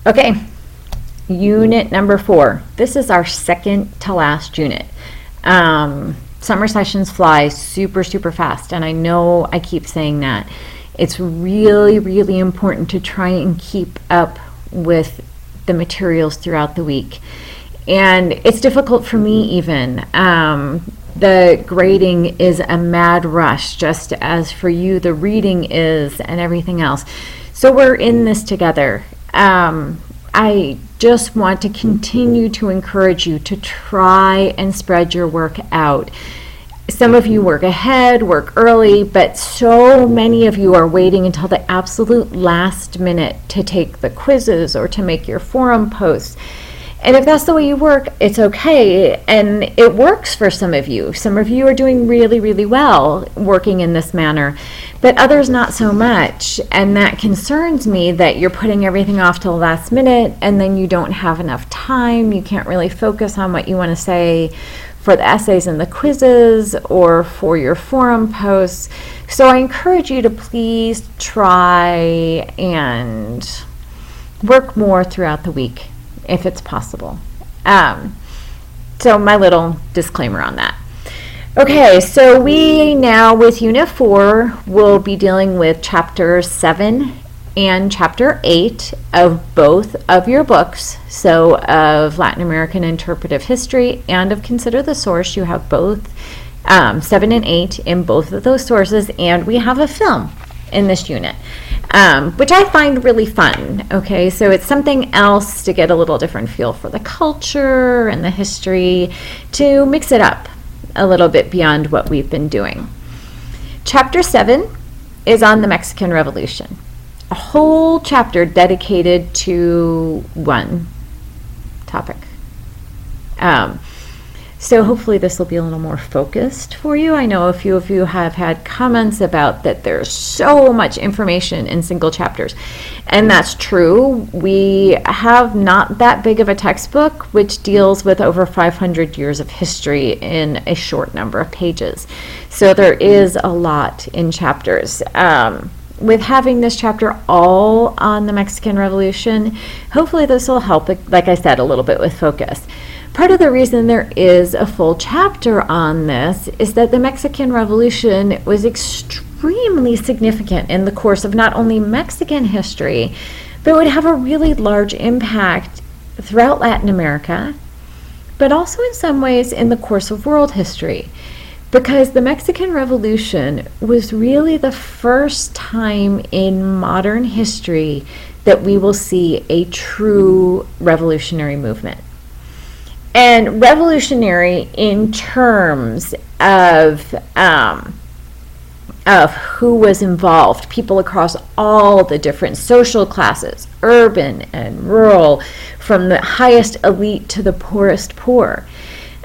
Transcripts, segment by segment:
Okay, unit number 4. This is our second to last unit. Summer sessions fly super, super fast, and I know I keep saying that. It's really, really important to try and keep up with the materials throughout the week. And it's difficult for me even. The grading is a mad rush, just as for you the reading is and everything else. So we're in this together. I just want to continue to encourage you to try and spread your work out. Some of you work ahead, work early, but so many of you are waiting until the absolute last minute to take the quizzes or to make your forum posts. And if that's the way you work, it's okay, and it works for some of you. Some of you are doing really, really well working in this manner, but others not so much, and that concerns me that you're putting everything off till the last minute, and then you don't have enough time. You can't really focus on what you want to say for the essays and the quizzes or for your forum posts. So I encourage you to please try and work more throughout the week, if it's possible. So my little disclaimer on that. Okay, so we now with Unit 4 will be dealing with Chapter 7 and Chapter 8 of both of your books. So of Latin American Interpretive History and of Consider the Source. You have both 7 and 8 in both of those sources, and we have a film in this unit. Which I find really fun. Okay, so it's something else to get a little different feel for the culture and the history, to mix it up a little bit beyond what we've been doing. Chapter 7 is on the Mexican Revolution. A whole chapter dedicated to one topic. So hopefully this will be a little more focused for you. I know a few of you have had comments about that there's so much information in single chapters, and that's true. We have not that big of a textbook which deals with over 500 years of history in a short number of pages. So there is a lot in chapters. With having this chapter all on the Mexican Revolution, hopefully this will help, like I said, a little bit with focus. Part of the reason there is a full chapter on this is that the Mexican Revolution was extremely significant in the course of not only Mexican history, but would have a really large impact throughout Latin America, but also in some ways in the course of world history. Because the Mexican Revolution was really the first time in modern history that we will see a true revolutionary movement. And revolutionary in terms of who was involved, people across all the different social classes, urban and rural, from the highest elite to the poorest poor,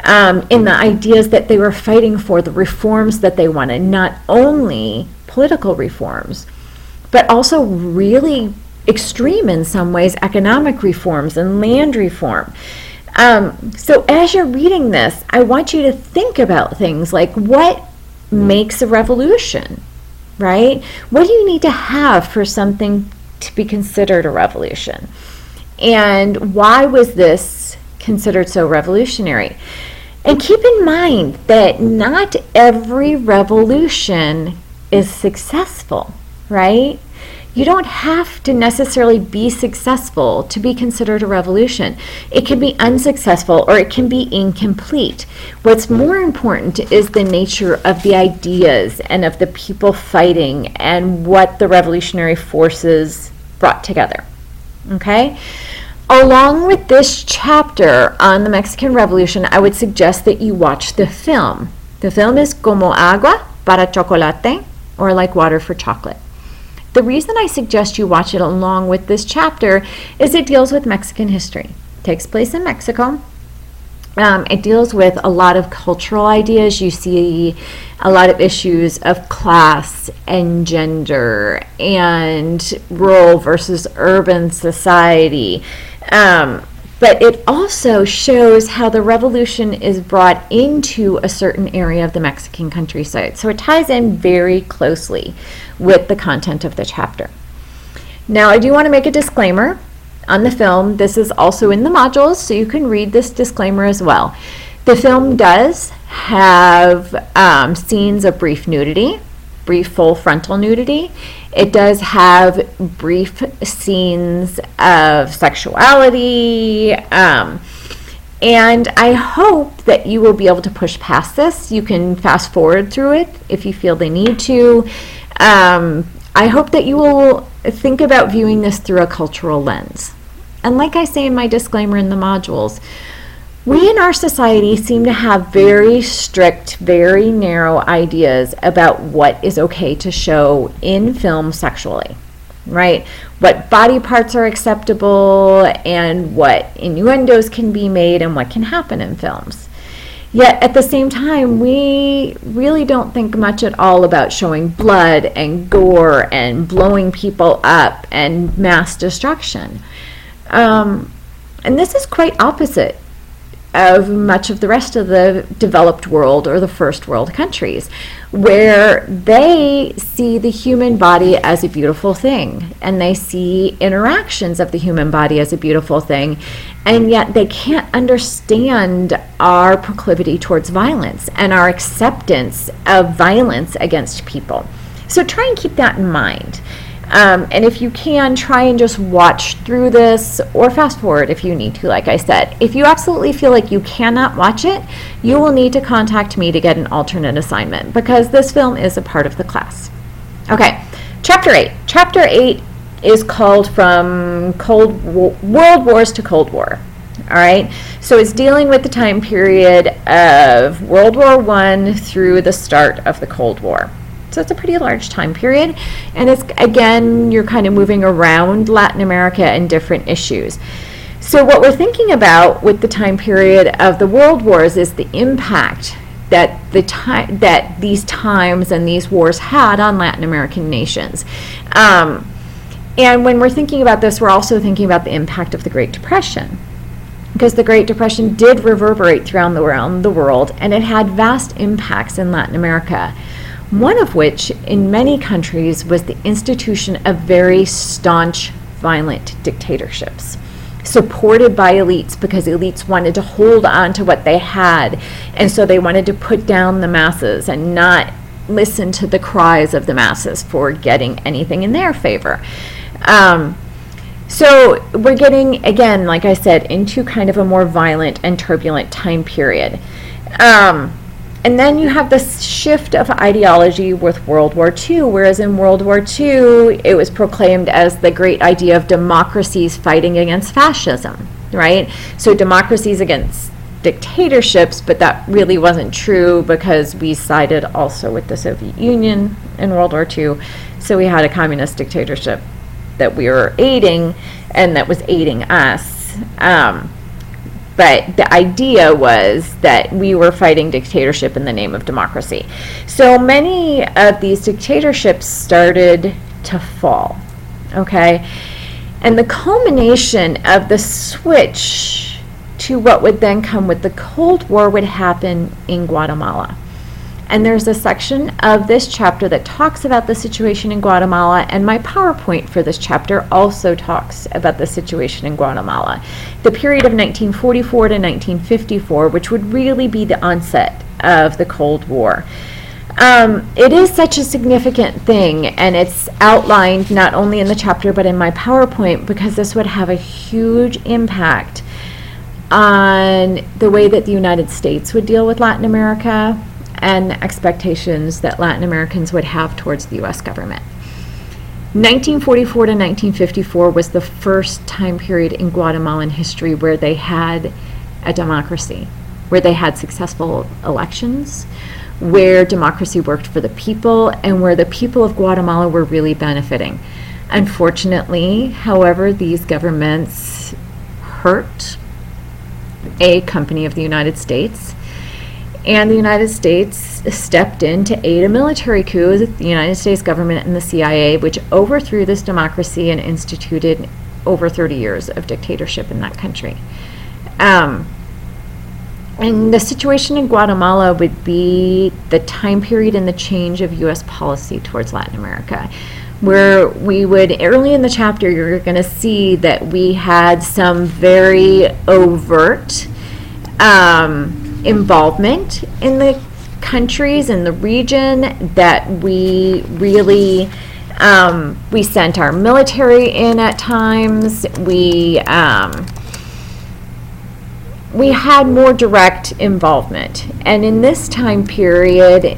in the ideas that they were fighting for, the reforms that they wanted, not only political reforms, but also really extreme in some ways economic reforms and land reform. So as you're reading this, I want you to think about things like what makes a revolution, right? What do you need to have for something to be considered a revolution? And why was this considered so revolutionary? And keep in mind that not every revolution is successful, right? You don't have to necessarily be successful to be considered a revolution. It can be unsuccessful or it can be incomplete. What's more important is the nature of the ideas and of the people fighting and what the revolutionary forces brought together. Okay? Along with this chapter on the Mexican Revolution, I would suggest that you watch the film. The film is Como Agua para Chocolate, or Like Water for Chocolate. The reason I suggest you watch it along with this chapter is it deals with Mexican history. It takes place in Mexico. It deals with a lot of cultural ideas. You see a lot of issues of class and gender and rural versus urban society. But it also shows how the revolution is brought into a certain area of the Mexican countryside. So it ties in very closely with the content of the chapter. Now, I do want to make a disclaimer on the film. This is also in the modules, so you can read this disclaimer as well. The film does have scenes of brief nudity, brief full frontal nudity. It does have brief scenes of sexuality, and I hope that you will be able to push past this. You can fast forward through it if you feel the need to. I hope that you will think about viewing this through a cultural lens. And like I say in my disclaimer in the modules, we in our society seem to have very strict, very narrow ideas about what is okay to show in film sexually, right? What body parts are acceptable and what innuendos can be made and what can happen in films. Yet at the same time, we really don't think much at all about showing blood and gore and blowing people up and mass destruction. And this is quite opposite of much of the rest of the developed world or the first world countries, where they see the human body as a beautiful thing and they see interactions of the human body as a beautiful thing, and yet they can't understand our proclivity towards violence and our acceptance of violence against people. So try and keep that in mind. And if you can, try and just watch through this or fast forward if you need to, like I said. If you absolutely feel like you cannot watch it, you will need to contact me to get an alternate assignment because this film is a part of the class. Okay, Chapter 8. Chapter 8 is called From World Wars to Cold War. All right, so it's dealing with the time period of World War I through the start of the Cold War. So it's a pretty large time period, and it's, again, you're kind of moving around Latin America and different issues. So what we're thinking about with the time period of the world wars is the impact that these times and these wars had on Latin American nations. And when we're thinking about this, we're also thinking about the impact of the Great Depression, because the Great Depression did reverberate around the world, and it had vast impacts in Latin America. One of which, in many countries, was the institution of very staunch, violent dictatorships, supported by elites because elites wanted to hold on to what they had, and so they wanted to put down the masses and not listen to the cries of the masses for getting anything in their favor. So we're getting, again, like I said, into kind of a more violent and turbulent time period. And then you have this shift of ideology with World War II, whereas in World War II, it was proclaimed as the great idea of democracies fighting against fascism, right? So democracies against dictatorships, but that really wasn't true because we sided also with the Soviet Union in World War II. So we had a communist dictatorship that we were aiding and that was aiding us. But the idea was that we were fighting dictatorship in the name of democracy. So many of these dictatorships started to fall, okay? And the culmination of the switch to what would then come with the Cold War would happen in Guatemala. And there's a section of this chapter that talks about the situation in Guatemala, and my PowerPoint for this chapter also talks about the situation in Guatemala. The period of 1944 to 1954, which would really be the onset of the Cold War. It is such a significant thing, and it's outlined not only in the chapter but in my PowerPoint because this would have a huge impact on the way that the United States would deal with Latin America and expectations that Latin Americans would have towards the U.S. government. 1944 to 1954 was the first time period in Guatemalan history where they had a democracy, where they had successful elections, where democracy worked for the people, and where the people of Guatemala were really benefiting. Unfortunately, however, these governments hurt a company of the United States, and the United States stepped in to aid a military coup, the United States government and the CIA, which overthrew this democracy and instituted over 30 years of dictatorship in that country. And the situation in Guatemala would be the time period and the change of U.S. policy towards Latin America, where we would, early in the chapter, you're going to see that we had some very overt involvement in the countries in the region, that we really we sent our military in at times. We had more direct involvement, and in this time period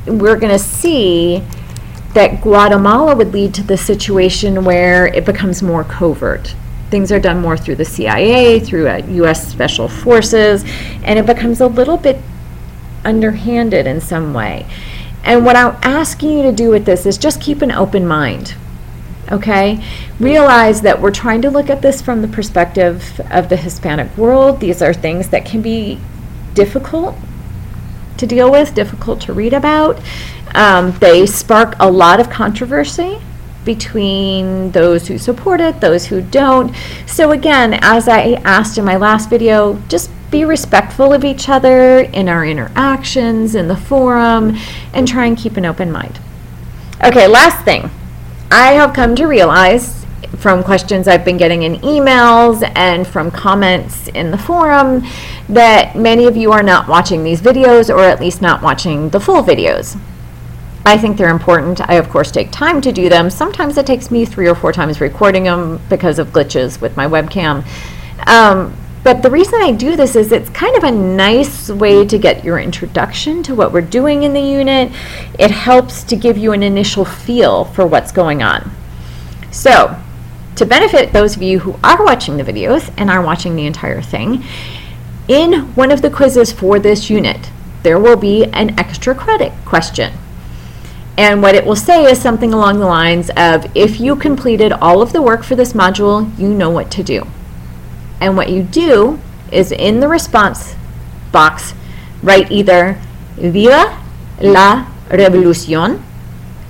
we're going to see that Guatemala would lead to the situation where it becomes more covert. Things are done more through the CIA, through U.S. Special Forces, and it becomes a little bit underhanded in some way. And what I'm asking you to do with this is just keep an open mind, okay? Realize that we're trying to look at this from the perspective of the Hispanic world. These are things that can be difficult to deal with, difficult to read about. They spark a lot of controversy between those who support it, those who don't. So again, as I asked in my last video, just be respectful of each other in our interactions, in the forum, and try and keep an open mind. Okay, last thing. I have come to realize from questions I've been getting in emails and from comments in the forum that many of you are not watching these videos, or at least not watching the full videos. I think they're important. I, of course, take time to do them. Sometimes it takes me 3 or 4 times recording them because of glitches with my webcam. But the reason I do this is it's kind of a nice way to get your introduction to what we're doing in the unit. It helps to give you an initial feel for what's going on. So, to benefit those of you who are watching the videos and are watching the entire thing, in one of the quizzes for this unit, there will be an extra credit question. And what it will say is something along the lines of, if you completed all of the work for this module, you know what to do. And what you do is, in the response box, write either Viva la Revolución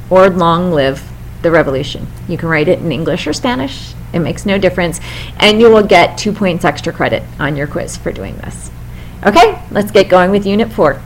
or Long Live the Revolution. You can write it in English or Spanish. It makes no difference. And you will get 2 points extra credit on your quiz for doing this. Okay, let's get going with Unit 4.